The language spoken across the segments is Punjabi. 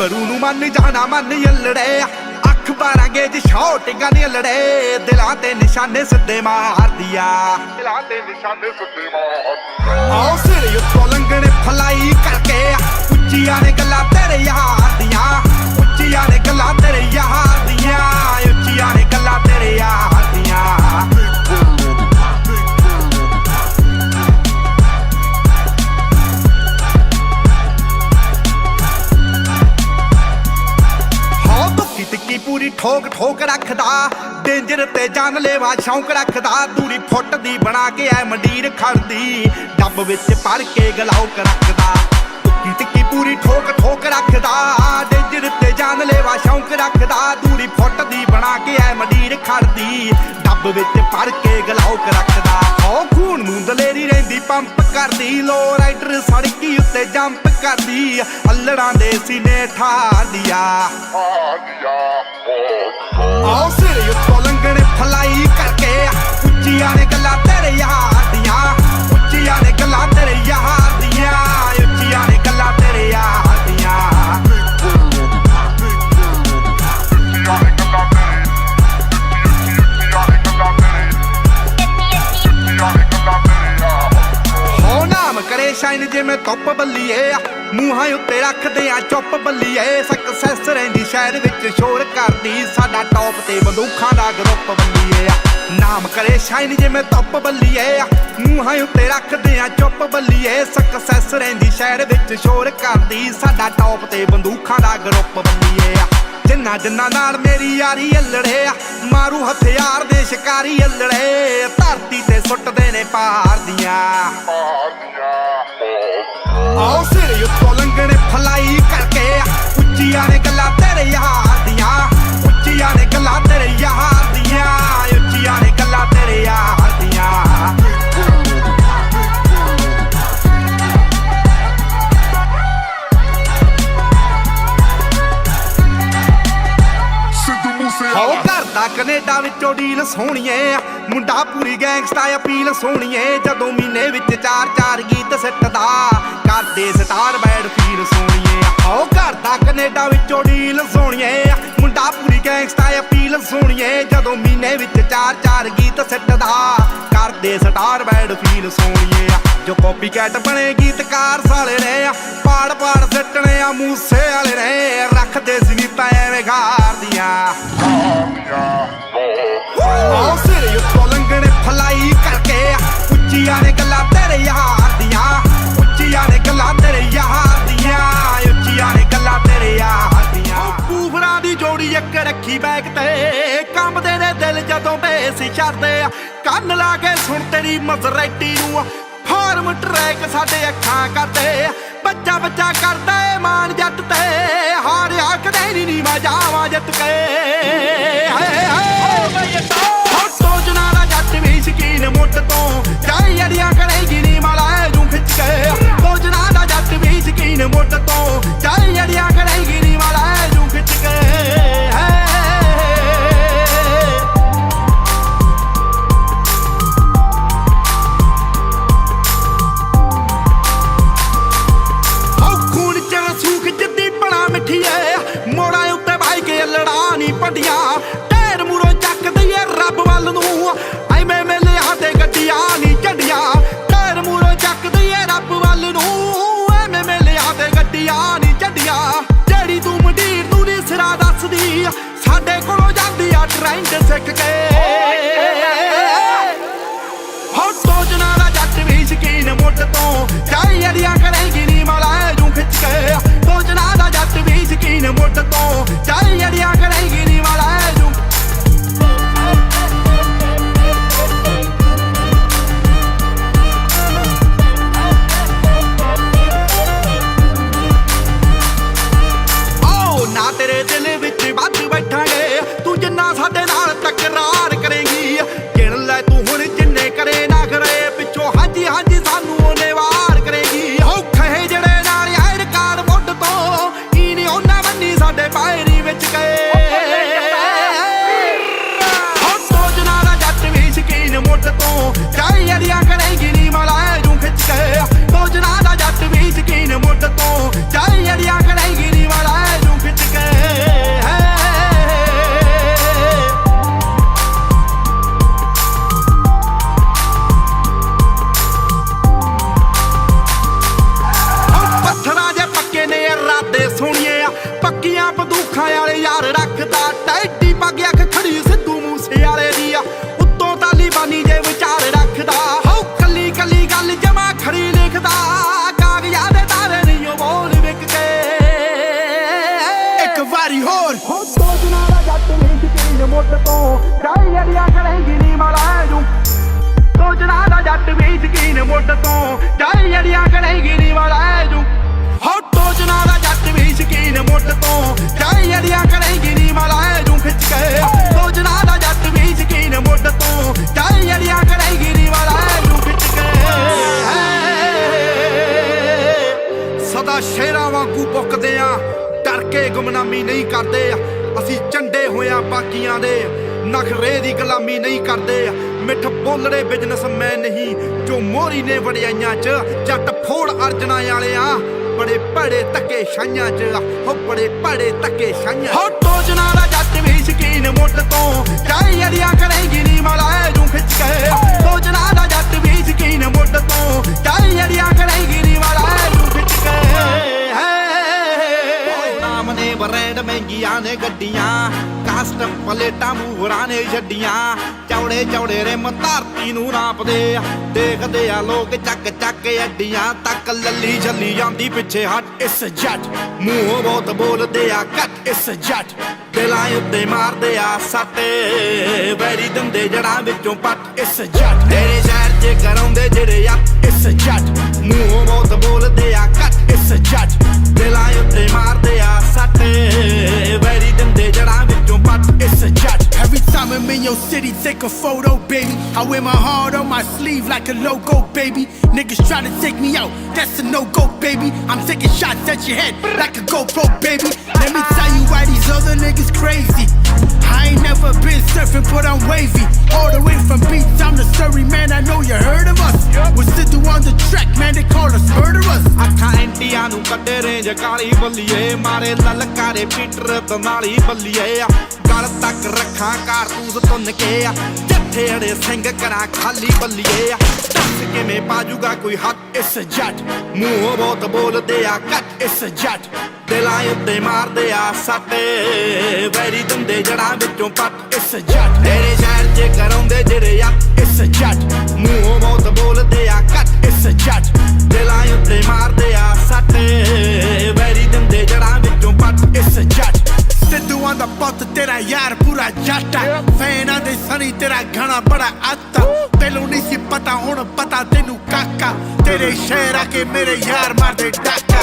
ਗੱਭਰੂ ਨੂੰ ਮੰਨ ਜਾਣਾ ਮੰਨ ਯੱਲੜੇ ਅੱਖ 12 ਗੇਜ ਸ਼ੌਟ ਗਨ ਯੱਲੜੇ ਦਿਲਾਂ ਤੇ ਨਿਸ਼ਾਨੇ ਸਿੱਧੇ ਮਾਰਦੀ ਆ ਦਿਲਾਂ ਤੇ ਨਿਸ਼ਾਨੇ ਸਿੱਧੇ ਮਾਰਦੀ ਆਓ ਸਿਰ ਉੱਤੋਂ ਲੰਘਣੇ ਫਲਾਈ ਕਰਕੇ ਉੱਚੀਆਂ ਨੇ ਗੱਲਾਂ ਤੇਰੇ ਯਾਰ ਦੀਆਂ ਉੱਚੀਆਂ ਨੇ ਗੱਲਾਂ ਤੇਰੇ ਯਾਰ ਦੀਆਂ ਉੱਚੀਆਂ ਨੇ ਗੱਲਾਂ ਤੇਰੇ ਯਾਰ ਦੀਆਂ ਟਿੱਕੀ ਪੂਰੀ ਠੋਕ ਠੋਕ ਰੱਖਦਾ ਡੇਂਜਰ ਤੇ ਜਾਨਲੇਵਾ ਸ਼ੌਂਕ ਰੱਖਦਾ ਦੂਰੀ ਫੁੱਟ ਦੀ ਬਣਾ ਕੇ ਐ ਮੰਡੀਰ ਖੜਦੀ ਡੱਬ ਵਿੱਚ ਭਰ ਕੇ ਗਲਾਉਕ ਰੱਖਦਾ ਟਿੱਕੀ ਪੂਰੀ ਠੋਕ ਠੋਕ ਰੱਖਦਾ ਡੇਂਜਰ ਤੇ ਜਾਨਲੇਵਾ ਸ਼ੌਂਕ ਰੱਖਦਾ ਦੂਰੀ ਫੁੱਟ ਦੀ ਬਣਾ ਕੇ ਐ ਮੰਡੀਰ ਖੜਦੀ ਡੱਬ ਵਿੱਚ ਭਰ ਕੇ ਗਲਾਉਕ ਰੱਖਦਾ ਹੋ ਖੂਨ ਨੂੰ ਦਲੇਰੀ ਰਹਿੰਦੀ ਪੰਪ ਕਰਦੀ ਲੋ ਰਾਈਡਰ ਸੜਕੀ ਉੱਤੇ ਜੰਪ ਕਰਦੀ ਅੱਲੜਾਂ ਦੇ ਸੀਨੇ ਠਾਰਦੀ ਆ ਆਓ ਸਿਰ ਉੱਤੋਂ ਲੰਘਣੇ ਫਲਾਈ ਕਰਕੇ ਉੱਚੀਆਂ ਨੇ ਗੱਲਾਂ ਤੇਰੇ ਯਾਰ ਦੀਆਂ ਉੱਚੀਆਂ ਨੇ ਗੱਲਾਂ ਤੇਰੇ ਯਾਰ ਦੀਆਂ ਉੱਚੀਆਂ ਨੇ ਗੱਲਾਂ ਤੇਰੇ ਯਾਰ ਦੀਆਂ ਹੋ ਨਾਮ ਕਰੇ ਸ਼ਾਈਨ ਜਿਵੇਂ ਧੁੱਪ ਬੱਲੀਏ ਮੂੰਹਾਂ ਉੱਤੇ ਰੱਖਦੇ ਆ ਚੁੱਪ ਬੱਲੀਏ ਸਕਸੈਸ ਰਹਿੰਦੀ ਸ਼ਹਿਰ ਵਿੱਚ ਸ਼ੋਰ ਕਰਦੀ ਸਾਡਾ ਟੌਪ ਤੇ ਬੰਦੂਖਾਂ ਦਾ ਗਰੁੱਪ ਬੱਲੀਏ ਨਾਮ ਕਰੇ ਸ਼ਾਈਨ ਜਿਵੇਂ ਧੁੱਪ ਬੱਲੀਏ ਮੂੰਹਾਂ ਉੱਤੇ ਰੱਖਦੇ ਆ ਚੁੱਪ ਬੱਲੀਏ ਸਕਸੈਸ ਰਹਿੰਦੀ ਸ਼ਹਿਰ ਵਿੱਚ ਸ਼ੋਰ ਕਰਦੀ ਸਾਡਾ ਟੌਪ ਤੇ ਬੰਦੂਖਾਂ ਦਾ ਗਰੁੱਪ ਬੱਲੀਏ ਜਿੰਨਾ ਜਿੰਨਾ ਨਾਲ ਮੇਰੀ ਯਾਰੀ ਅੱਲੜੇ ਮਾਰੂ ਹਥਿਆਰ ਦੇ ਸ਼ਿਕਾਰੀ ਅੱਲੜੇ ਧਰਤੀ ਤੇ ਸੁੱਟਦੇ ਨੇ ਪਾਰ ਦੀਆਂ ਆਓ ਸਿਰ ਉੱਤੋਂ ਲੰਘਣੇ ਫਲਾਈ ਕਰਕੇ ਉੱਚੀਆਂ ਨੇ ਗੱਲਾਂ ਤੇਰੇ ਯਾਰ ਦੀਆਂ ਉੱਚੀਆਂ ਨੇ ਗੱਲਾਂ ਤੇਰੇ ਯਾਰ ਦੀਆਂ ਉੱਚੀਆਂ ਨੇ ਗੱਲਾਂ ਤੇਰੇ ਯਾਰ ਦੀਆਂ ਹੋ ਕਰਦਾ ਕੈਨੇਡਾ ਵਿੱਚੋਂ ਡੀਲ ਸੋਹਣੀਏ ਮੁੰਡਾ ਪੂਰੀ ਗੈਂਗਸਟਾ ਅਪੀਲ ਸੋਹਣੀਏ ਜਦੋਂ ਮਹੀਨੇ ਵਿੱਚ 4-4 ਗੀਤ ਸਿੱਟਦਾ ਕਰਦੇ ਸਟਾਰ ਬੈਡ ਫੀਲ ਸੋਹਣੀਏ ਹੋ ਕਰਦਾ ਕੈਨੇਡਾ ਵਿੱਚੋਂ ਡੀਲ ਸੋਹਣੀਏ ਮੁੰਡਾ ਪੂਰੀ ਗੈਂਗਸਟਾ ਅਪੀਲ ਸੋਹਣੀਏ ਜਦੋਂ ਮਹੀਨੇ ਵਿੱਚ 4-4 ਗੀਤ ਸਿੱਟਦਾ ਕਰਦੇ ਸਟਾਰ ਬੈਡ ਫੀਲ ਸੋਹਣੀਏ ਜੋ ਕਾਪੀ ਕੈਟ ਬਣੇ ਗੀਤਕਾਰ ਸਾਲੇ ਨੇ ਪਾੜ ਪਾੜ ਸਿੱਟਣੇ ਆ ਮੂਸੇ ਵਾਲੇ ਨੇ ਰੱਖਦੇ ਸੀ ਨੀਤਾਂ ਐਵੇਂ ਗਾਰਦੀਆਂ ਆਓ ਸਿਰ ਉੱਤੋਂ ਲੰਘਣੇ ਫਲਾਈ ਕਰਕੇ ਉੱਚੀਆਂ ਨੇ ਗੱਲਾਂ ਤੇਰੇ ਯਾਰ ਦੀਆਂ ਉੱਚੀਆਂ ਨੇ ਗੱਲਾਂ ਤੇਰੇ ਯਾਰ ਦੀਆਂ ਉੱਚੀਆਂ ਨੇ ਗੱਲਾਂ ਤੇਰੇ ਯਾਰ ਦੀਆਂ ਪੂਫਰਾਂ ਦੀ ਜੋੜੀ ਇੱਕ ਰੱਖੀ ਬੈਗ ਤੇ ਕੰਬਦੇ ਨੇ ਦਿਲ ਜਦੋਂ ਬੇਸ ਛੱਡਦੇ ਕੰਨ ਲਾ ਕੇ ਸੁਣ ਤੇਰੀ ਮਜ਼ਰੈਟੀ ਨੂੰ ਫਾਰਮ ਟਰੈਕ ਸਾਡੇ ਅੱਖਾਂ ਕਰਦੇ ਬੱਚਾ ਬੱਚਾ ਕਰਦਾ ਏ ਮਾਨ ਜੱਟ ਤੇ ਹਾਰਿਆ ਕਦੇ ਨੀ ਮੈਂ ਜਾਵਾਂ ਜਿੱਤ ਕੇ ਸੋਚਣਾ ਦਾ ਜੱਟ ਵੀ ਸ਼ਕੀਨ ਮੁੱਢ ਤੋਂ ਚਾਹੇ ਅੜੀਆਂ ਕਰੇਗੀ ਨੀ ਮਾਲਾ ਜੂ ਖਿੱਚ ਕੇ ਸੋਚਣਾ ਦਾ ਜੱਟ ਵੀ ਸ਼ਕੀਨ ਮੁੱਢ ਤੋਂ ਚਾਹੇ ਅੜੀਆਂ ਕਰੇਗੀ ਨੀ ਮਾਲਾ ਜੂ ਖਿੱਚ ਕੇ ਮੋੜਾਂ ਉੱਤੇ ਬਾਈ ਕੇ ਲੜਾ ਨੀ ਪੱਡੀਆਂ ਢੇਰ ਮੂਰੋਂ ਚੱਕ ਦਈਏ ਰੱਬ ਵੱਲ ਨੂੰ ਐਵੇਂ ਮੇਲਿਆਂ ਤੇ ਗੱਡੀਆਂ ਨੀ ਝੱਡੀਆਂ ਢੇਰ ਮੂਰੋਂ ਚੱਕ ਦਈਏ ਰੱਬ ਵੱਲ ਨੂੰ ਐਵੇਂ ਮੇਲਿਆਂ ਤੇ ਗੱਡੀਆਂ ਨੀ ਝੱਡੀਆਂ ਜਿਹੜੀ ਤੂੰ ਮੰਡੀਰ ਤੂੰ ਨੀ ਸਿਰਾ ਦੱਸਦੀ ਸਾਡੇ ਕੋਲੋਂ ਜਾਂਦੀ ਆ ਟ੍ਰੈਂਡ ਸਿੱਖ ਕੇ ਹੋ ਸੋਚਣਾ ਦਾ ਜੱਟ ਵੀ ਸ਼ਕੀਨ ਮੁੱਢ ਤੋਂ ਚਾਹੇ ਅੜੀਆਂ ਕਰੇਗੀ ਨੀ ਮਾਲਾ ਜੂ ਖਿੱਚ ਕੇ ਸੋਚਣਾ ਦਾ ਜੱਟ ਵੀ ਸ਼ਕੀਨ ਮੁੱਢ ਤੋਂ ਚਾਹੇ ਅੜੀਆਂ ਕਰੇਗੀ ਨੀ ਮਾਲਾ ਜੂ ਓ ਨਾ ਤੇਰੇ ਦਿਲ ਵਿੱਚ ਵੱਧ ਬੈਠਾਂਗੇ ਤੂੰ ਜਿੰਨਾ ਸਾਡੇ ਨਾਲ ਤਕਰਾਰ ਕਰੇਗੀ ਗਿਣ ਲੈ ਤੂੰ ਹੁਣ ਜਿੰਨੇ ਕਰੇ ਨਾ ਕਰੇ ਪਿੱਛੋਂ ਹਾਂਜੀ ਹਾਂਜੀ ਸਾਨੂੰ ਉਹਨੇ ਵਾਰ ਕਰੇਗੀ ਔਖੇ ਜਿਹੜੇ ਨਾਲ ਆਇਰ ਕਾਰ ਮੁੱਢ ਤੋਂ ਈ ਨੀ ਉਹਨਾਂ ਬੰਨੀ ਸਾਡੇ ਪੈਰੀ ਕਰਦੇ ਸੋਹਣੀਏ ਆ ਪੱਕੀਆਂ ਬੰਦੂਖਾਂ ਵਾਲੇ ਯਾਰ ਰੱਖਦਾ ਟੈਡੀ ਪੱਗ ਅੱਖ ਖੜੀ ਸਿੱਧੂ ਮੂਸੇ ਵਾਲੇ ਦੀ ਆ ਉੱਤੋਂ ਤਾਲੀਬਾਨੀ ਜੇ ਵਿਚਾਰ ਰੱਖਦਾ ਹੋ ਕੱਲੀ ਕੱਲੀ ਗੱਲ ਜਮਾ ਖੜੀ ਲਿਖਦਾ ਕਾਗਜ਼ਾਂ ਦੇ ਤਾਰੇ ਨਹੀਂ ਉਹ ਬੋਲ ਵਿਕ ਕੇ ਇੱਕ ਵਾਰੀ ਹੋਰ ਸੋਚਣਾ ਦਾ ਜੱਟ ਨਹੀਂ ਯਕੀਨ ਮੁੱਢ ਤੋਂ ਜਾਈ ਅੜੀਆਂ ਕਰੇਂਗੀ ਨੀ ਮਾਲਾ ਜੂ ਸੋਚਣਾ ਦਾ ਜੱਟ ਵੀ ਯਕੀਨ ਮੁੱਢ ਤੋਂ ਜਾਈ ਅੜੀਆਂ ਕਰੇਂਗੀ ਨੀ ਮਾਲਾ ਜੂ ਹੋ ਸੋਚਣਾ ਦਾ ਜੱਟ ਵੀ ਯਕੀਨ ਮੁੱਢ ਤੋਂ ਜਾਈ ਅੜੀਆਂ ਕਰੇਂਗੀ ਨੀ ਮਾਲਾ ਜੂ ਖਿੱਚ ਕੇ ਸੋਚਣਾ ਦਾ ਜੱਟ ਵੀ ਯਕੀਨ ਮੁੱਢ ਤੋਂ ਜਾਈ ਅੜੀਆਂ ਕਰੇਂਗੀ ਨੀ ਮਾਲਾ ਜੂ ਖਿੱਚ ਕੇ ਸਦਾ ਸ਼ੇਰਾਂ ਵਾਂਗੂ ਬੁੱਕਦੇ ਆ ਡਰ ਕੇ ਗੁਮਨਾਮੀ ਨਹੀਂ ਕਰਦੇ ਅਸੀਂ ਚੰਡੇ ਹੋਇਆ ਬਾਕੀਆਂ ਦੇ ਨਖਰੇ ਦੀ ਗੁਲਾਮੀ ਨਹੀਂ ਕਰਦੇ ਮਿੱਠ ਬੋਲੜੇ ਬਿਜ਼ਨਸਮੈਨ ਨਹੀਂ ਜੋ ਮੋਰੀ ਨੇ ਵੜਿਆਈਆਂ ਚ ਜੱਟ ਫੋੜ ਅਰਜਨਾ ਵਾਲਿਆਂ ਬੜੇ ਭੜੇ ਧੱਕੇ ਛਾਈਆਂ ਚ ਹੋ ਬੜੇ ਭੜੇ ਧੱਕੇ ਛਾਈਆਂ ਹੋ ਟੋਜਨਾ ਦਾ ਜੱਟ ਵੀ ਸ਼ਕੀਨ ਮੁੱਢ ਤੋਂ ਜਾਈ ਅੜੀਆਂ ਕਰੇਂਗੀ ਨੀ ਮਾਲਾ ਜੂ ਖਿੱਚ ਕੇ ਟੋਜਨਾ ਦਾ ਜੱਟ ਵੀ ਸ਼ਕੀਨ ਮੁੱਢ ਤੋਂ ਜਾਈ ਅੜੀਆਂ ਕਰੇਂਗੀ ਨੀ ਮਾਲਾ ਜੂ ਖਿੱਚ ਕੇ ਨੇ ਬਰੈਂਡ ਮਹਿੰਗੀਆਂ ਨੇ ਗੱਡੀਆਂ ਕਾਸਟਮ ਪਲੇਟਾਂ ਮੂਹਰਾਂ ਨੇ ਛੱਡੀਆਂ ਚੌੜੇ ਚੌੜੇ ਰਿਮ ਧਰਤੀ ਨੂੰ ਨਾਪਦੇ ਦੇਖਦੇ ਆ ਲੋਕ ਚੱਕ ਚੱਕ ਅੱਡੀਆਂ ਤੱਕ ਲੱਲੀ ਛੱਲੀ ਜਾਂਦੀ ਪਿੱਛੇ ਹਟ ਇਸ ਜੱਟ ਮੂੰਹੋਂ ਬਹੁਤ ਬੋਲਦੇ ਆ ਕੱਟ ਇਸ ਜੱਟ ਦਿਲਾਂ ਉੱਤੇ ਮਾਰਦੇ ਆ ਸੱਟ ਵੈਰੀ ਦੰਦੇ ਜੜਾਂ ਵਿੱਚੋਂ ਪੱਟ ਇਸ ਜੱਟ ਤੇਰੇ ਸ਼ਹਿਰ 'ਚ ਕਰਾਉਂਦੇ ਜਿਹੜੇ ਆ ਇਸ ਜੱਟ ਮੂੰਹੋਂ ਬਹੁਤ ਬੋਲਦੇ ਆ ਕੱਟ ਇਸ ਜੱਟ ਦਿਲਾਂ ਉੱਤੇ ਮਾਰਦੇ ਆ ਸੱਟ ਵੈਰੀ ਦੰਦੇ ਜੜਾਂ ਵਿੱਚੋਂ ਪੱਟ ਇਸ ਜੱਟ Every time I'm in your city, take a photo, baby. I wear my heart on my sleeve like a logo, baby. Niggas try to take me out, that's a no-go, baby. I'm taking shots at your head like a GoPro, baby. Let me tell you why these other niggas crazy. I ain't never been surfing, but I'm wavy. All the way from beats, I'm the Surrey man, I know you heard of us. We're still on the track, man, they call us murderers. ਅੱਖਾਂ ਇੰਡੀਆਂ ਨੂੰ ਕੱਢੇ ਰੇਂਜ ਕਾਲੀ ਬੱਲੀਏ ਮਾਰੇ ਲਲਕਾਰੇ ਪੀਟਰ ਤਨਾਲੀ ਬੱਲੀਏ ਆ ਗਲ ਤੱਕ ਰੱਖਾਂ ਕਾਰਤੂਸ ਤੁੰਨ ਕੇ ਆ ਜੱਥੇ ਅੜੇ ਸਿੰਘ ਕਰਾਂ ਖਾਲੀ ਬੱਲੀਏ ਆ ਦੱਸ ਕਿਵੇਂ ਪਾਜੂਗਾ ਕੋਈ ਹੱਥ ਇਸ ਜੱਟ ਮੂੰਹੋਂ ਬਹੁਤ ਬੋਲਦੇ ਆ ਕੱਟ ਇਸ ਜੱਟ ਦਿਲਾਂ ਉੱਤੇ ਮਾਰਦੇ ਆ ਸੱਟ ਵੈਰੀ ਦੰਦੇ ਜੜਾਂ ਵਿੱਚੋਂ ਪੱਟ ਇਸ ਜੱਟ ਤੇਰੇ ਸ਼ਹਿਰ 'ਚ ਕਰਾਉਂਦੇ ਜਿਹੜੇ ਆ ਇਸ ਜੱਟ ਮੂੰਹੋਂ ਬਹੁਤ ਬੋਲਦੇ ਆ ਕੱਟ ਇਸ ਜੱਟ ਦਿਲਾਂ ਉੱਤੇ ਮਾਰਦੇ ਆ ਸੱਟ ਵੈਰੀ ਦੰਦੇ ਜੜਾਂ ਵਿੱਚੋਂ ਪੱਟ ਇਸ ਜੱਟ सिद्धू आंदा पुत तेरा यार पूरा जाटा फैन आंदे सनी तेरा घना बड़ा आता पहलों नहीं सी पता हुण पता तेनू काका तेरे शहर आके मेरे यार मार दे डाका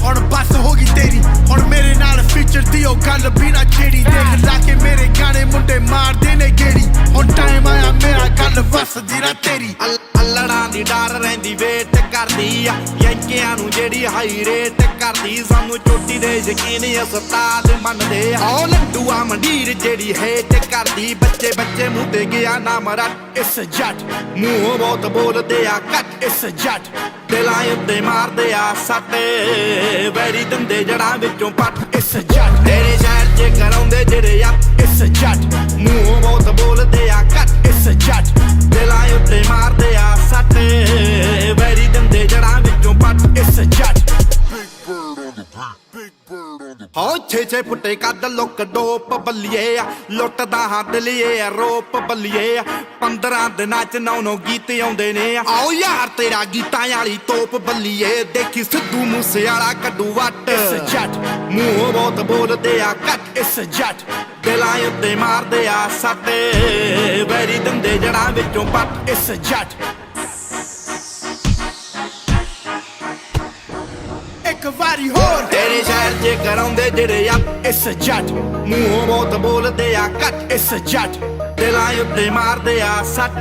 हुण बस होगी तेरी हुण मेरे नाल फीचर दी ओ गल भी ना छेड़ी देख लाके मेरे गाने मुंडे मार देने गेड़ी हुण टाइम आया मेरा गल वसदी ना तेरी ਅਲੜਾਂ ਦੀ ਡਰ ਰਹਿੰਦੀ ਵੇਟ ਕਰਦੀ ਆ ਯੰਕਿਆਂ ਨੂੰ ਜਿਹੜੀ ਹਾਈ ਰੇਟ ਕਰਦੀ ਸਾਨੂੰ ਚੋਟੀ ਦੇ ਯਕੀਨ ਉਸਤਾਦ ਮੰਨਦੇ ਆ ਉਹ ਲੱਡੂਆ ਮੰਡੀਰ ਜਿਹੜੀ ਹੇਟ ਕਰਦੀ ਬੱਚੇ ਬੱਚੇ ਮੂੰਹ ਤੇ ਗਿਆ ਨਾਮ ਰੱਟ ਇਸ ਜੱਟ ਮੂੰਹੋਂ ਬਹੁਤ ਬੋਲਦੇ ਆ ਕੱਟ ਇਸ ਜੱਟ ਦਿਲਾਂ ਉੱਤੇ ਮਾਰਦੇ ਆ ਸੱਟ ਵੈਰੀ ਦੰਦੇ ਜੜਾਂ ਵਿੱਚੋਂ ਪੱਟ ਇਸ ਜੱਟ ਤੇਰੇ ਸ਼ਹਿਰ 'ਚ ਕਰਾਉਂਦੇ ਜਿਹੜੇ ਆ ਇਸ ਜੱਟ ਮੂੰਹੋਂ ਬਹੁਤ ਬੋਲਦੇ ਆ ਕੱਟ ਇਸ ਜੱਟ ਦਿਲਾਂ ਉੱਤੇ ਮਾਰਦੇ ਆ ਸੱਟ ਵੈਰੀ ਦੰਦੇ ਜੜਾਂ ਵਿੱਚੋਂ ਪੱਟ ਇਸ ਜੱਟ ਹੋ 6 ਫੁੱਟੇ ਕੱਦ ਲੁੱਕ ਡੋਪ ਬੱਲੀਏ ਆ ਲੁੱਟਦਾ ਹਾਂ ਦਲੀਏ ਰੋਪ ਬੱਲੀਏ ਆ 15 ਦਿਨਾਂ 'ਚ 9 ਗੀਤ ਆਉਂਦੇ ਨੇ ਆਓ ਯਾਰ ਤੇਰਾ ਗੀਤਾਂ ਵਾਲੀ ਤੋਪ ਬੱਲੀਏ ਦੇਖੀ ਸਿੱਧੂ ਮੂਸੇ ਵਾਲਾ ਕੱਢੂ ਵੱਟ ਇਸ ਜੱਟ ਮੂੰਹੋਂ ਬਹੁਤ ਬੋਲਦੇ ਆ ਕੱਟ ਇਸ ਜੱਟ ਦਿਲਾਂ ਉੱਤੇ ਮਾਰਦੇ ਆ ਸੱਟ ਵੈਰੀ ਦੰਦੇ ਜੜਾਂ ਵਿੱਚੋਂ ਪੱਟ ਇਸ ਜੱਟ ਇੱਕ ਵਾਰੀ ਹੋਰ ਤੇਰੇ ਸ਼ਹਿਰ 'ਚ ਕਰਾਉਂਦੇ ਜਿਹੜੇ ਆ ਇਸ ਜੱਟ ਮੂੰਹੋਂ ਬਹੁਤ ਬੋਲਦੇ ਆ ਕੱਟ ਇਸ ਜੱਟ ਦਿਲਾਂ ਉੱਤੇ ਮਾਰਦੇ ਆ ਸੱਟ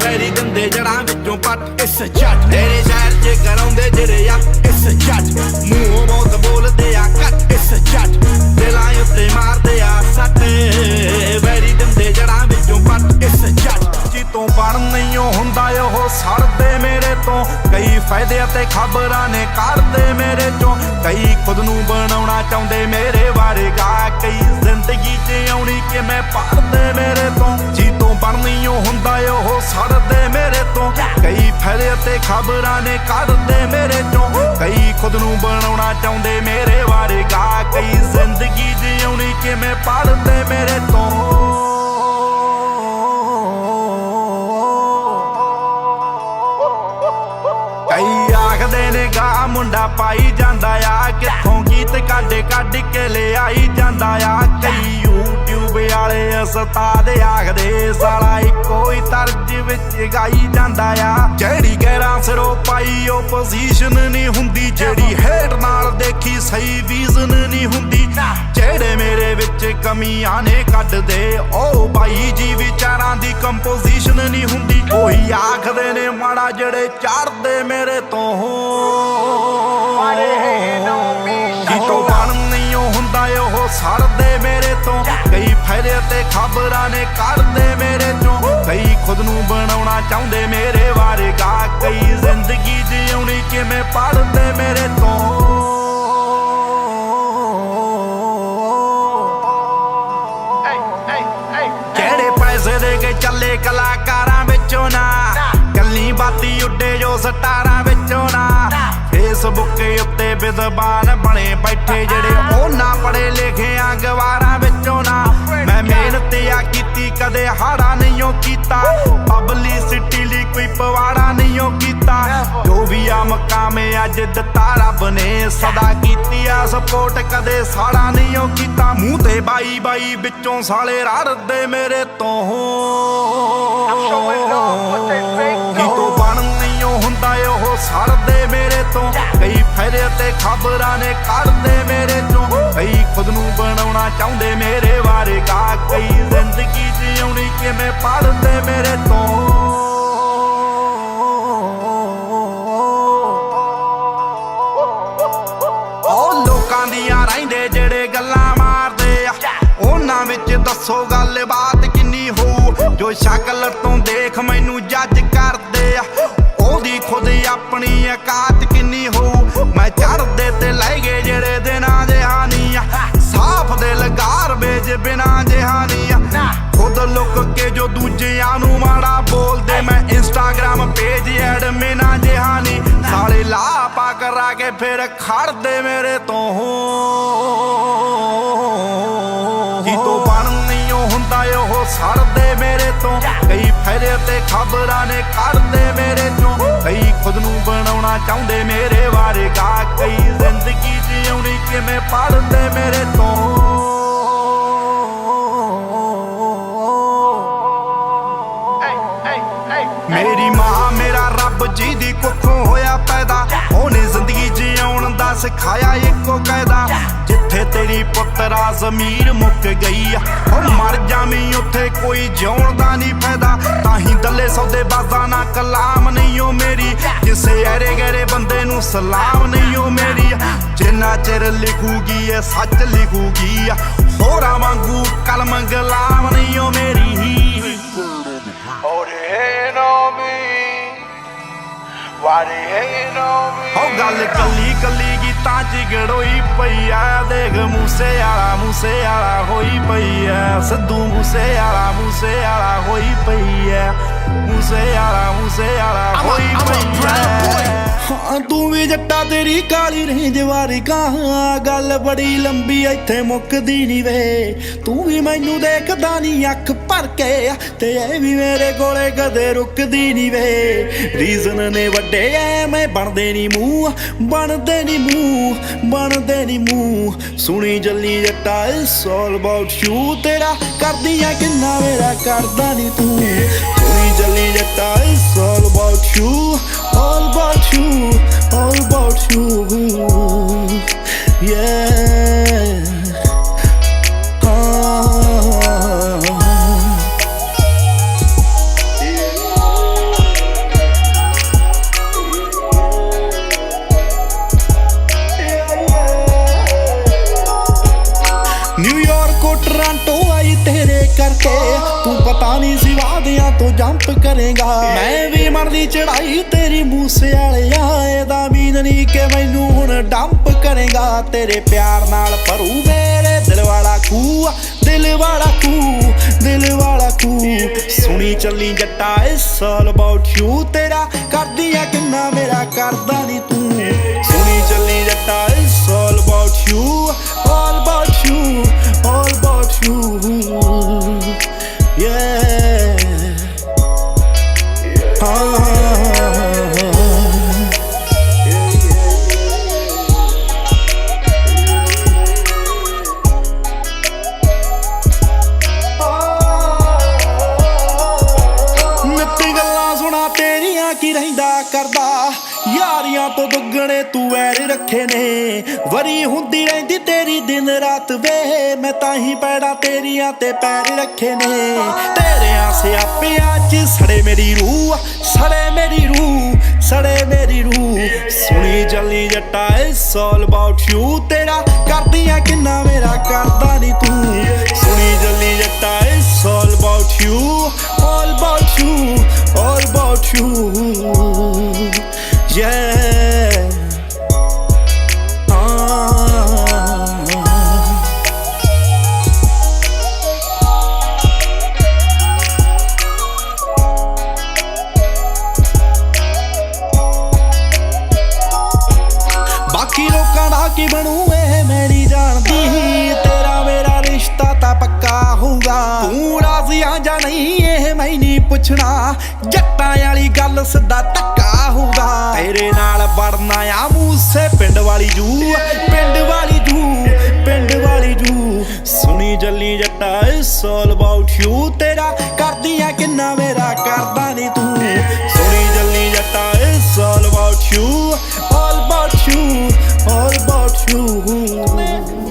ਵੈਰੀ ਦੰਦੇ ਜੜਾਂ ਵਿੱਚੋਂ ਪੱਟ ਇਸ ਜੱਟ ਤੇਰੇ ਸ਼ਹਿਰ 'ਚ ਕਰਾਉਂਦੇ ਜਿਹੜੇ ਆ ਇਸ ਜੱਟ ਮੂੰਹੋਂ ਬਹੁਤ ਬੋਲਦੇ ਆ ਕੱਟ ਇਸ ਜੱਟ ਦਿਲਾਂ ਉੱਤੇ ਮਾਰਦੇ ਆ ਸੱਟ ਵੈਰੀ ਦੰਦੇ ਜੜਾਂ ਵਿੱਚੋਂ ਪੱਟ ਇਸ ਜੱਟ ਜੀ ਤੋਂ ਬਣ ਨਹੀਂ ਹੁੰਦਾ ਉਹ ਸੜਦੇ ਮੇਰੇ ਤੋਂ ਕਈ ਫਾਇਦੇ ਅਤੇ ਖਬਰਾਂ ਨੇ ਕੱਢਦੇ ਮੇਰੇ ਚੋਂ ਕਈ ਖੁਦ ਨੂੰ ਬਣਾਉਣਾ ਚਾਹੁੰਦੇ ਮੇਰੇ ਬਾਰੇ ਗਾ ਕਈ ਜ਼ਿੰਦਗੀ 'ਚ ਆਉਣੀ ਕਿਵੇਂ ਪੜਦੇ ਮੇਰੇ ਤੋਂ ਜੀ ਤੋਂ ਬਣਨੀ ਉਹ ਹੁੰਦਾ ਉਹ ਸੜਦੇ ਮੇਰੇ ਤੋਂ ਕਈ ਫੈਲੇ ਤੇ ਖਬਰਾਂ ਨੇ ਕੱਢਦੇ ਮੇਰੇ ਚੋਂ ਕਈ ਖੁਦ ਨੂੰ ਬਣਾਉਣਾ ਚਾਹੁੰਦੇ ਮੇਰੇ ਬਾਰੇ ਗਾ ਕਈ ਜ਼ਿੰਦਗੀ ਜਿਉਣੀ ਕਿਵੇਂ ਪੜਦੇ ਮੇਰੇ ਤੋਂ ਕਈ ਆਖਦੇ ਨੇ ਗਾ ਮੁੰਡਾ ਪਾਈ ਜਾਂਦਾ ਆ ਕਿੱਥੋਂ ਗੀਤ ਕੱਢ ਕੇ ਲਿਆਈ ਜਾਂਦਾ ਆ ਕਈ YouTube ਵਾਲੇ ਉਸਤਾਦ ਆਖਦੇ ਸਾਲਾ ਇੱਕੋ ਹੀ ਤਰਜ ਵਿੱਚ ਗਾਈ ਜਾਂਦਾ ਆ ਜਿਹੜੀ ਗੈਰਾਂ ਸਿਰੋਂ ਪਾਈ ਉਹ ਪੋਜੀਸ਼ਨ ਨਹੀਂ ਹੁੰਦੀ ਜਿਹੜੀ ਹੇਠ ਨਾਲ ਦੇਖੀ ਸਹੀ ਵਿਜ਼ਨ ਨਹੀਂ ਹੁੰਦੀ ਜਿਹੜੇ ਮੇਰੇ ਵਿੱਚ ਕਮੀਆਂ ਨੇ ਕੱਢਦੇ ਉਹ ਬਾਈ ਜੀ ਵਿਚਾਰਾਂ ਦੀ ਕੰਪੋਜੀਸ਼ਨ ਨਹੀਂ ਹੁੰਦੀ ਉਹੀ ਆਖਦੇ ਨੇ ਮਾੜਾ ਜਿਹੜੇ ਚੜਦੇ ਮੇਰੇ ਤੋਂ ਕਿਤੋਂ ਬਣਨੀ ਉਹ ਹੁੰਦਾ ਉਹ ਸੜਦੇ ਮੇਰੇ ਤੋਂ ਕਈ ਫਾਇਦੇ ਤੇ ਖਬਰਾਂ ਨੇ ਕੱਢਦੇ ਮੇਰੇ ਚੋਂ ਕਈ ਖੁਦ ਨੂੰ ਬਣਾਉਣਾ ਚਾਹੁੰਦੇ ਮੇਰੇ ਬਾਰੇ ਗਾ ਕਈ ਜ਼ਿੰਦਗੀ ਜਿਉਣੀ ਕਿਵੇਂ ਪੜਦੇ ਮੇਰੇ ਤੋਂ ਜਿਹੜੇ ਪੈਸੇ ਦੇ ਕੇ ਚੱਲੇ ਕਲਾਕਾਰਾਂ ਵਿੱਚੋਂ ਨਾ ਕੱਲੀ ਬਾਤੀ ਉੱਡੇ ਜੋ ਸਟਾਰਾਂ ਵਿੱਚੋਂ ਨਾ ਫੇਸਬੁੱਕ ਉੱਤੇ ਵਿਦਵਾਨ ਬਣੇ ਬੈਠੇ ਜਿਹੜੇ ਉਹਨਾਂ ਪੜੇ ਲਿਖਿਆ ਗਵਾਰਾਂ ਵਿੱਚੋਂ ਨਾ ਮੈਂ ਮਿਹਨਤ ਆ ਕੀਤੀ ਕਦੇ ਹਾੜਾ ਨਹੀਂ ਕੀਤਾ ਪਬਲਿਸਿਟੀ ਲਈ ਕੋਈ ਪਵਾੜਾ ਨਹੀਂ ਕੀਤਾ ਜੋ ਵੀ ਆ ਮਕਾਮ ਅੱਜ ਦਿੱਤਾ ਰੱਬ ਨੇ ਸਦਾ ਕੀਤੀ ਆ ਸਪੋਰਟ ਕਦੇ ਸਾੜਾ ਨਹੀਂ ਕੀਤਾ ਮੂੰਹ ਤੇ ਬਾਈ ਵਿੱਚੋਂ ਸਾਲੇ ਰੜਦੇ ਮੇਰੇ ਤੋਂ ਕਿਤੋਂ ਬਣਨੀ ਉਹ ਹੁੰਦਾ ਉਹ ਸੜਦੇ ਮੇਰੇ ਤੋਂ ਕਈ ਫਾਇਦੇ ਤੇ ਖਬਰਾਂ ਨੇ ਕੱਢਦੇ ਮੇਰੇ ਚੋਂ ਕਈ ਖੁਦ ਨੂੰ ਬਣਾਉਣਾ ਚਾਹੁੰਦੇ ਮੇਰੇ ਬਾਰੇ ਗਾ ਕਈ ਜ਼ਿੰਦਗੀ ਜਿਉਣੀ ਕਿਵੇਂ ਪੜਦੇ ਮੇਰੇ ਤੋਂ ਰਹਿੰਦੇ ਜਿਹੜੇ ਗੱਲਾਂ ਮਾਰਦੇ ਆ ਉਹਨਾਂ ਵਿੱਚ ਦੱਸੋ ਗੱਲਬਾਤ ਕਿੰਨੀ ਹੋਊ ਜੋ ਸ਼ਕਲ ਤੋਂ ਦੇਖ ਮੈਨੂੰ ਜੱਜ ਕਰਦੇ ਆ ਉਹਦੀ ਖੁਦ ਆਪਣੀ ਔਕਾਤ ਕਿੰਨੀ ਹੋਊ ਮੈਂ ਚੜਦੇ ਤੇ ਲੈ ਗਏ ਜਿਹੜੇ ਦਿਨਾਂ ਦੇ ਹਾਨੀ ਆ ਸਾਫ ਦਿਲ ਗਾਰਬੇਜ ਬਿਨਾਂ ਜਹਾਨੀ ਆ ਖੁਦ ਲੁੱਕ ਕੇ ਜੋ ਦੂਜਿਆਂ ਨੂੰ ਮਾੜਾ ਬੋਲਦੇ ਮੈਂ ਇੰਸਟਾਗ੍ਰਾਮ ਪੇਜ ਐਡਮਿਨਾਂ ਜਹਾਨੀ ਸਾਲੇ ਲਾਪਾ ਕਰਾ ਕੇ ਫਿਰ ਖੜਦੇ ਮੇਰੇ ਤੋਂ ਕਿਤੋਂ ਬਣਨੀ ਉਹ ਹੁੰਦਾ ਉਹ ਸੜਦੇ ਮੇਰੇ ਤੋਂ ਕਈ ਫਾਇਦੇ ਤੇ ਖਬਰਾਂ ਨੇ ਕੱਢਦੇ ਮੇਰੇ ਚੋਂ ਕਈ ਖੁਦ ਨੂੰ ਬਣਾਉਣਾ ਚਾਹੁੰਦੇ ਮੇਰੇ ਬਾਰੇ ਗਾ ਕਈ ਜ਼ਿੰਦਗੀ ਜਿਉਣੀ ਕਿਵੇਂ ਪੜਦੇ ਮੇਰੇ ਤੋਂ ਮੇਰੀ ਮਾਂ ਮੇਰਾ ਰੱਬ ਜੀ ਦੀ ਕੁੱਖੋਂ ਹੋਇਆ ਪੈਦਾ ਉਹਨੇ ਜ਼ਿੰਦਗੀ ਜਿਉਣ ਦਾ ਸਿਖਾਇਆ ਇੱਕੋ ਕਾਇਦਾ ਜਿੱਥੇ ਤੇਰੀ ਪੁੱਤਰਾ ਜ਼ਮੀਰ ਮੁੱਕ ਗਈ ਆ ਉਹ ਮਰ ਜਾਵੀਂ ਉੱਥੇ ਕੋਈ ਜਿਉਣ ਦਾ ਨਹੀਂ ਫਾਇਦਾ ਤਾਂ ਹੀ ਦੱਲੇ ਸੌਦੇਬਾਜ਼ਾਂ ਨਾ ਕਲਾਮ ਨਹੀਂ ਉਹ ਮੇਰੀ ਕਿਸੇ ਐਰੇ ਗੈਰੇ ਬੰਦੇ ਨੂੰ ਸਲਾਮ ਨਹੀਂ ਉਹ ਮੇਰੀ ਜਿੰਨਾ ਚਿਰ ਲਿਖੂਗੀ ਇਹ ਸੱਚ ਲਿਖੂਗੀ ਹੋਰਾਂ ਵਾਂਗੂ ਕਲਮ ਗੁਲਾਮ ਨਹੀਂ ਉਹ ਮੇਰੀ ਉਹ ਗੱਲ ਕੱਲੀ ਗੀਤਾਂ ਚ ਗੜੋਈ ਪਈ ਆ ਦੇਖ ਮੂਸੇ ਵਾਲਾ ਹੋਈ ਪਈ ਆ ਸਿੱਧੂ ਮੂਸੇ ਵਾਲਾ ਹੋਈ ਪਈ ਆ ਮੂਸੇ ਵਾਲਾ ਹੋਈ ਪਈ ਆ ਹਾਂ ਤੂੰ ਵੀ ਜੱਟਾ ਤੇਰੀ ਕਾਲੀ ਰੇਂਜ ਵਾਰੀ ਕਹਾਂ ਗੱਲ ਬੜੀ ਲੰਬੀ ਇੱਥੇ ਮੁੱਕਦੀ ਨਹੀਂ ਵੇ ਤੂੰ ਵੀ ਮੈਨੂੰ ਦੇਖਦਾ ਨਹੀਂ ਅੱਖ ਭਰ ਕੇ ਤੇ ਇਹ ਵੀ ਮੇਰੇ ਕੋਲੇ ਕਦੇ ਰੁਕਦੀ ਨਹੀਂ ਵੇ ਰੀਜ਼ਨ ਨੇ ਵੱਡੇ ਐਵੇਂ ਬਣਦੇ ਨਹੀਂ ਮੂੰਹ ਸੁਣੀ ਜੱਲੀ ਜੱਟਾ ਇਟਸ ਆਲ ਅਬਾਊਟ ਯੂ ਤੇਰਾ ਕਰਦੀਆਂ ਕਿੰਨਾ ਮੇਰਾ ਕਰਦਾ ਨਹੀਂ ਤੂੰ ਸੁਣੀ ਜੱਲੀ ਜੱਟਾ it's all about you all about you yeah New York or Toronto आई तेरे करके तू पता नहीं सी वादियां तो जंप करेगा मैं भी मरदी चढ़ाई तेरी मूसे वालिया एदा मीन नहीं कि मैनू हुण डंप करेगा तेरे प्यार नाल भरू मेरे दिल वाला खूह दिल वाला खूह दिल वाला खूह सुनी चली जट्टा इट्स ऑल अबाउट यू तेरा करदी है किन्ना मेरा करदा नहीं तू सुनी चली जट्टा it's all about you all about you all about you yeah ਨਿੱਤੀ ਗੱਲਾਂ ਸੁਣਾ ਤੇਰੀਆਂ ਕੀ ਰਹਿੰਦਾ ਕਰਦਾ यारियां तो दुगने तू वैर रखे ने वरी हुंदी रहिंदी तेरी दिन रात वे मैं ताही पैड़ा तेरियां ते पैर रखे ने तेरे सियापियां च सड़े मेरी रूह सड़े मेरी रूह सड़े मेरी रूह सुनी जली जट्टा इट्स ऑल अबाउट यू तेरा करदियां किन्ना मेरा करदा नी तू सुनी जली जट्टा it's all about you all about you all about you yeah बाकी लोकां दा की बनू मैं नहीं जानदी तेरा मेरा रिश्ता ता पक्का होगा तू राज़ी आ जा नहीं ये मैं नहीं पुछना जट्टां वाली गल सिद्धा धक्का होगा तेरे नाल बड़ना आ मूसे पिंड वाली जू पिंड वाली जू पिंड वाली जू सुनी जली जट्टा इट्स ऑल अबाउट यू तेरा करदियां किन्ना मेरा करदा नहीं तू सुनी जली जट्टा it's all about you all about you all about you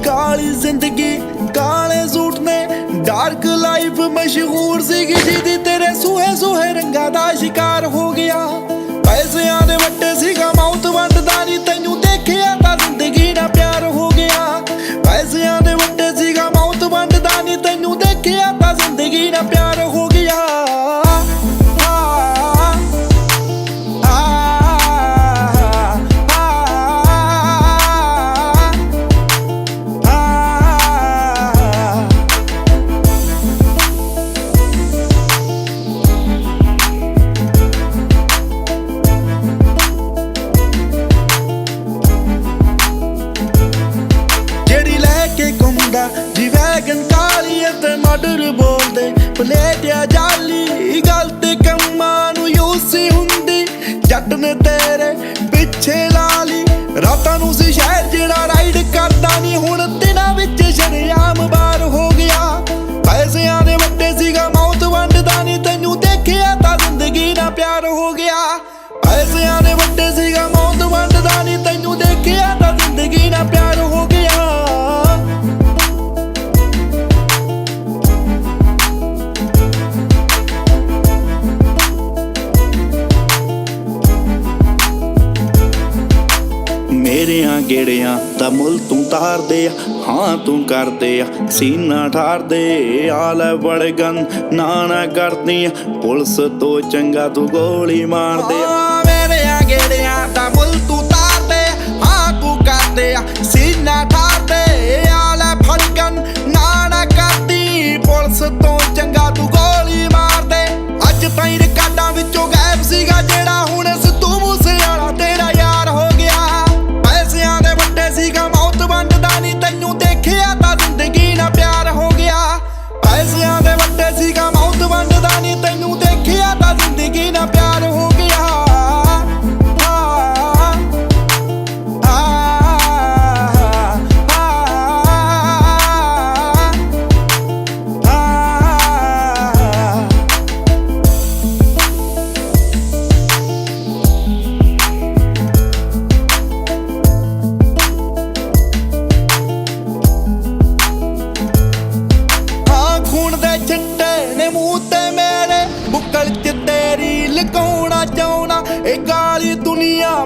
काली जिंदगी काले सूट ने डार्क लाइफ मशहूर सीगी जिदी तेरे सूहे सूहे रंगा दा शिकार हो गया पैसिਆਂ ਦੇ ਵੱਟੇ ਸੀਗਾ ਮੌਤ ਵੰਡਦਾ ਨਹੀਂ ਤੈਨੂੰ ਦੇਖਿਆ ਤਾਂ ਜ਼ਿੰਦਗੀ ਦਾ ਪਿਆਰ ਹੋ ਗਿਆ ਪੈਸਿਆਂ ਦੇ ਵੱਟੇ ਸੀਗਾ ਮੌਤ ਵੰਡਦਾ ਨਹੀਂ ਤੈਨੂੰ ਦੇਖਿਆ ਤਾਂ ਜ਼ਿੰਦਗੀ ਦਾ ਪਿਆਰ ਹੋ ਗਿਆ जी वैगन काली ते मर्डर बोलदे पलेटिया जाली गल ते कम्मां नूं यूसी हुंदी जट ने तेरे पिछे ला ली रातां नूं सी शहर जेड़ा राइड करदा नहीं हुण दिनां विच शरेआम बार हो गया पैसिਆਂ ਦੇ ਵੱਟੇ ਸੀਗਾ मौत वंडदा नहीं तैनूं देखिया तां जिंदगी दा प्यार हो गया पैसिਆਂ ਦੇ ਵੱਟੇ ਸੀਗਾ मौत वंडदा नहीं तैनूं देखिया तां जिंदगी दा प्यार हो गया ਮੇਰਿਆਂ ਗੇੜਿਆਂ ਦਾ ਮੁੱਲ ਤੂੰ ਤਾਰਦੇ ਆ ਹਾਂ ਤੂੰ ਕਰਦੇ ਆ ਸੀਨਾ ਠਾਰਦੇ ਆ ਲੈ ਬੜਗਨ ਨਾ ਕਰਦੀ ਆ ਪੁਲਿਸ ਤੋਂ ਚੰਗਾ ਤੂੰ ਗੋਲੀ ਮਾਰਦੇ ਆ ਮੇਰਿਆਂ ਗੇੜਿਆਂ ਦਾ ਮੁੱਲ ਤੂੰ ਤਾਰਦੇ ਹਾਂ ਤੂੰ ਕਰਦੇ ਆ ਸੀਨਾ ਠਾਰਦੇ ਆ ਲੈ ਬੜਗਨ ਨਾ ਕਰਦੀ ਪੁਲਿਸ ਤੋਂ ਚੰਗਾ ਤੂੰ ਗੋਲੀ ਮਾਰਦੇ ਅੱਜ ਤਾਈਂ ਰਿਕਾਰਡਾਂ ਵਿੱਚੋਂ ਗਾਇਬ ਸੀਗਾ ਜਿਹੜਾ ਹੁਣ ਸਿੱਧੂ ਮੂਸੇ ਵਾਲਾ ਤੇਰਾ ਯਾਰ ਹੋ ਗਿਆ ਸੀਗਾ ਮੌਤ ਵੰਡਦਾ ਨਹੀਂ ਤੈਨੂੰ ਦੇਖਿਆ ਤਾਂ ਜ਼ਿੰਦਗੀ ਨਾਲ ਪਿਆਰ ਹੋ ਗਿਆ ਪੈਸਿਆਂ ਦੇ ਵੱਟੇ ਸੀਗਾ ਮੌਤ ਵੰਡਦਾ ਨਹੀਂ ਤੈਨੂੰ ਦੇਖਿਆ ਤਾਂ ਜ਼ਿੰਦਗੀ ਨਾਲ ਪਿਆਰ ਹੋ ਗਿਆ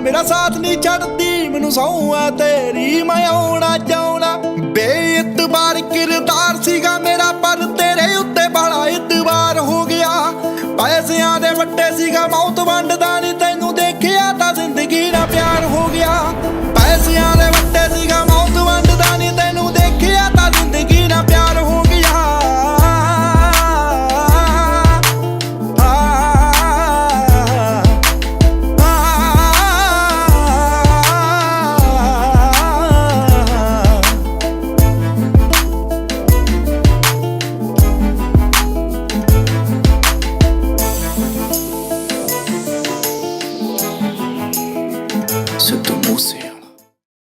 मेरा साथ नहीं छड़ती मैनू सौं है तेरी मैं आउणा चाहुणा बेइतबार किरदार सीगा मेरा पर तेरे ਸੀਗਾ ਮੌਤ ਵੰਡਦਾ ਨੀ ਤੈਨੂੰ ਦੇਖਿਆ ਤਾਂ ਜ਼ਿੰਦਗੀ ਨਾਲ ਪਿਆਰ ਹੋ